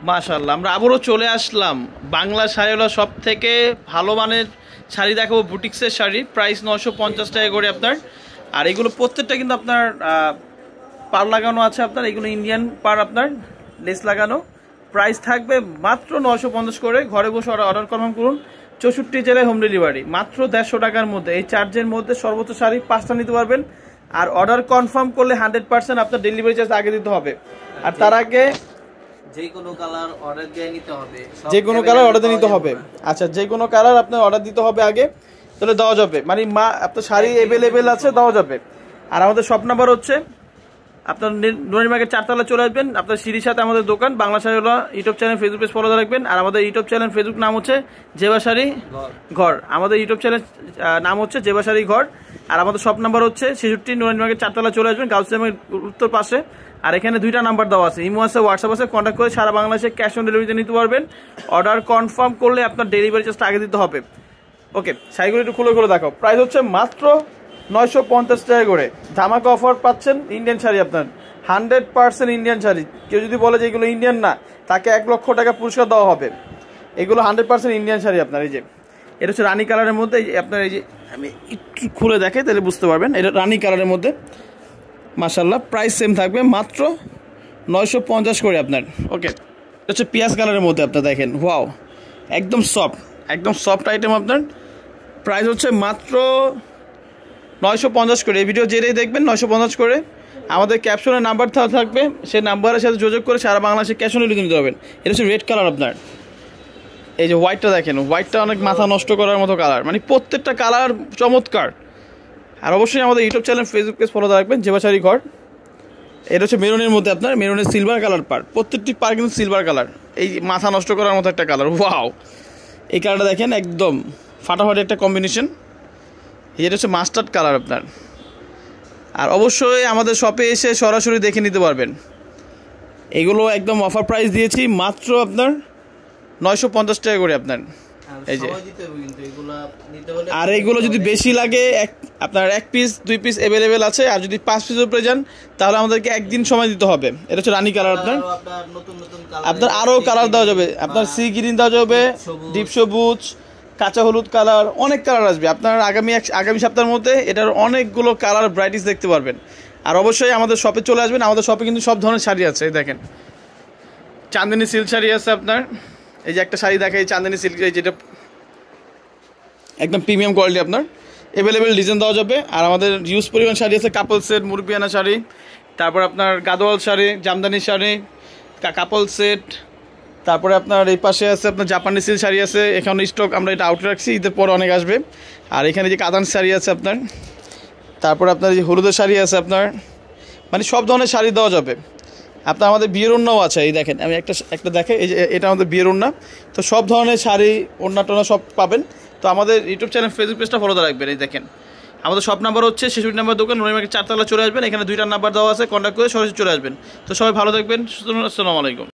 মাশাআল্লাহ, আমরা আবারও চলে আসলাম বাংলা শাড়িওয়ালা সব থেকে ভালো মানের শাড়ি দেখাবো, বুটিক্সের শাড়ি। প্রাইস 950 টাকা করে আপনার। আর এগুলো প্রত্যেকটা কিন্তু আপনার পার লাগানো আছে আপনার, এগুলো ইন্ডিয়ান পার আপনার লেস লাগানো। প্রাইস থাকবে মাত্র 950 করে। ঘরে বসে অর্ডার কনফার্ম করুন, 64 জেলায় হোম ডেলিভারি, মাত্র 150 টাকার মধ্যে। এই চার্জের মধ্যে সর্বোচ্চ শাড়ি 5টা নিতে পারবেন। আর অর্ডার কনফার্ম করলে 100% আপনার ডেলিভারি চার্জ আগে দিতে হবে। আর তার আগে যে কোনো কালার অর্ডার দিয়ে নিতে হবে, যে কোনো কালার অর্ডার দিয়ে নিতে হবে। আচ্ছা, যে কোনো কালার আপনার অর্ডার দিতে হবে আগে, তাহলে দেওয়া যাবে। মানে আপনার শাড়ি অ্যাভেলেবেল আছে, দেওয়া যাবে। আর আমাদের শপ নাম্বার হচ্ছে আপনার নুরানি মার্কেট 4 তলা চলে আসবেন। আপনার সিঁড়ির সাথে আমাদের দোকান। বাংলা শাড়িওয়ালা YouTube channel, Facebook page follow রাখবেন। আর আমাদের ইউটিউব চ্যানেল ফেসবুক নাম হচ্ছে জেবা শাড়ি ঘর। আমাদের ইউটিউব চ্যানেল নাম হচ্ছে জেবা শাড়ি ঘর। আর আমাদের শপ নাম্বার হচ্ছে 66 নুরানি মার্কেট 4 তলা চলে আসবেন, গার্লস উত্তর পাশে। আর এখানে 2টা নাম্বার দেওয়া আছে, ইমো আছে, হোয়াটসঅ্যাপ আছে। কন্ট্যাক্ট করে সারা বাংলাদেশে ক্যাশ অন ডেলিভারিতে নিতে পারবেন। অর্ডার কনফার্ম করলে আপনার ডেলিভারি চার্জটা আগে দিতে হবে। ওকে, শাড়িগুলো একটু খুলে দেখাও। প্রাইস হচ্ছে মাত্র 950 টাকা করে। ধামাকা অফার পাচ্ছেন। ইন্ডিয়ান শাড়ি আপনার 100% ইন্ডিয়ান শাড়ি। কেউ যদি বলে যে এগুলো ইন্ডিয়ান না, তাকে 1 লক্ষ টাকা পুরস্কার দেওয়া হবে। এগুলো 100% ইন্ডিয়ান শাড়ি আপনার। এই যে এটা হচ্ছে রানী কালারের মধ্যে। আপনার এই যে আমি একটু খুলে দেখাই, তাহলে বুঝতে পারবেন। এটা রানী কালারের মধ্যে, মাশাআল্লাহ। প্রাইস সেম থাকবে, মাত্র 950 করে আপনার। ওকে, এটা হচ্ছে পিয়াজ কালারের মধ্যে আপনার, দেখেন ওয়াও, একদম সফট আইটেম আপনার। প্রাইস হচ্ছে মাত্র 950 করে। এই ভিডিও যেটাই দেখবেন 950 করে। আমাদের ক্যাপশনের নাম্বার থাকবে, সেই নাম্বারের সাথে যোগাযোগ করে সারা বাংলাদেশে ক্যাশ অন ডেলিভারি নিতে পারবেন। এটা হচ্ছে রেড কালার আপনার। এই যে হোয়াইটটা দেখেন, হোয়াইটটা অনেক মাথা নষ্ট করার মতো কালার, মানে প্রত্যেকটা কালার চমৎকার। আর অবশ্যই আমাদের YouTube channel, Facebook page follow রাখবেন, জেবা শাড়ি ঘর। এটা হচ্ছে মেরুনের মধ্যে আপনার, মেরুনের সিলভার কালার পার। প্রত্যেকটি পার কিন্তু সিলভার কালার, এই মাথা নষ্ট করার মতো একটা কালার। ওয়াও, এই কালারটা দেখেন, একদম ফাটাফাটি একটা কম্বিনেশন। এটা হচ্ছে মাস্টার্ড কালার আপনার। আর অবশ্যই আমাদের শপে এসে সরাসরি দেখে নিতে পারবেন। এগুলো একদম অফার প্রাইস দিয়েছি, মাত্র আপনার 950 টাকা করে আপনার। এই যে, আর এগুলো যদি বেশি লাগে, আপনার 1 পিস 2 পিস অ্যাভেলেবেল আছে। আর যদি 5 পিসের উপরে যান, তাহলে আমাদেরকে 1 দিন সময় দিতে হবে। এটা হচ্ছে রানী কালার আপনার। আপনার আরও কালার দেওয়া যাবে, আপনার সি গ্রিন দেওয়া যাবে, ডিপ সবুজ, কাঁচা হলুদ কালার, অনেক কালার আসবে আপনার আগামী সপ্তাহের মধ্যে। এটার অনেকগুলো কালার ভ্যারাইটিস দেখতে পারবেন। আর অবশ্যই আমাদের শপে চলে আসবেন। আমাদের শপে কিন্তু সব ধরনের শাড়ি আছে। এই দেখেন, চাঁদনি সিল্ক শাড়ি আছে আপনার। এই যে একটা শাড়ি দেখাই, চাঁদনি সিল্ক, যেটা একদম প্রিমিয়াম কোয়ালিটি আপনার। অ্যাভেলেবেল ডিজাইন দেওয়া যাবে। আর আমাদের ইউজ পরিমাণ শাড়ি আছে, কাপল সেট, মুরবিয়ানা শাড়ি, তারপর আপনার গাদোয়াল শাড়ি, জামদানি শাড়ি, কাপল সেট। তারপরে আপনার এই পাশে আছে আপনার জাপানি সিল্ক শাড়ি আছে। এখানে স্টক আমরা এটা আউট রাখছি, ঈদের পর অনেক আসবে। আর এখানে যে কাতান শাড়ি আছে আপনার। তারপরে আপনার যে হলুদের শাড়ি আছে আপনার, মানে সব ধরনের শাড়ি দেওয়া যাবে আপনার। আমাদের বিয়ের ওড়নাও আছে, এই দেখেন, আমি একটা দেখে, এই যে এটা আমাদের বিয়ের ওড়না। তো সব ধরনের শাড়ি, ওড়না টোনা সব পাবেন। তো আমাদের ইউটিউব চ্যানেল, ফেসবুক পেজটা ফলো রাখবেন। এই দেখেন, আমাদের শপ নাম্বার হচ্ছে 66 নম্বর দোকান, নুরানি মার্কেট 4 তলা চলে আসবেন। এখানে 2টা নাম্বার দেওয়া আছে, কন্ট্যাক্ট করে সরাসরি চলে আসবেন। তো সবাই ভালো থাকবেন, আসসালামু আলাইকুম।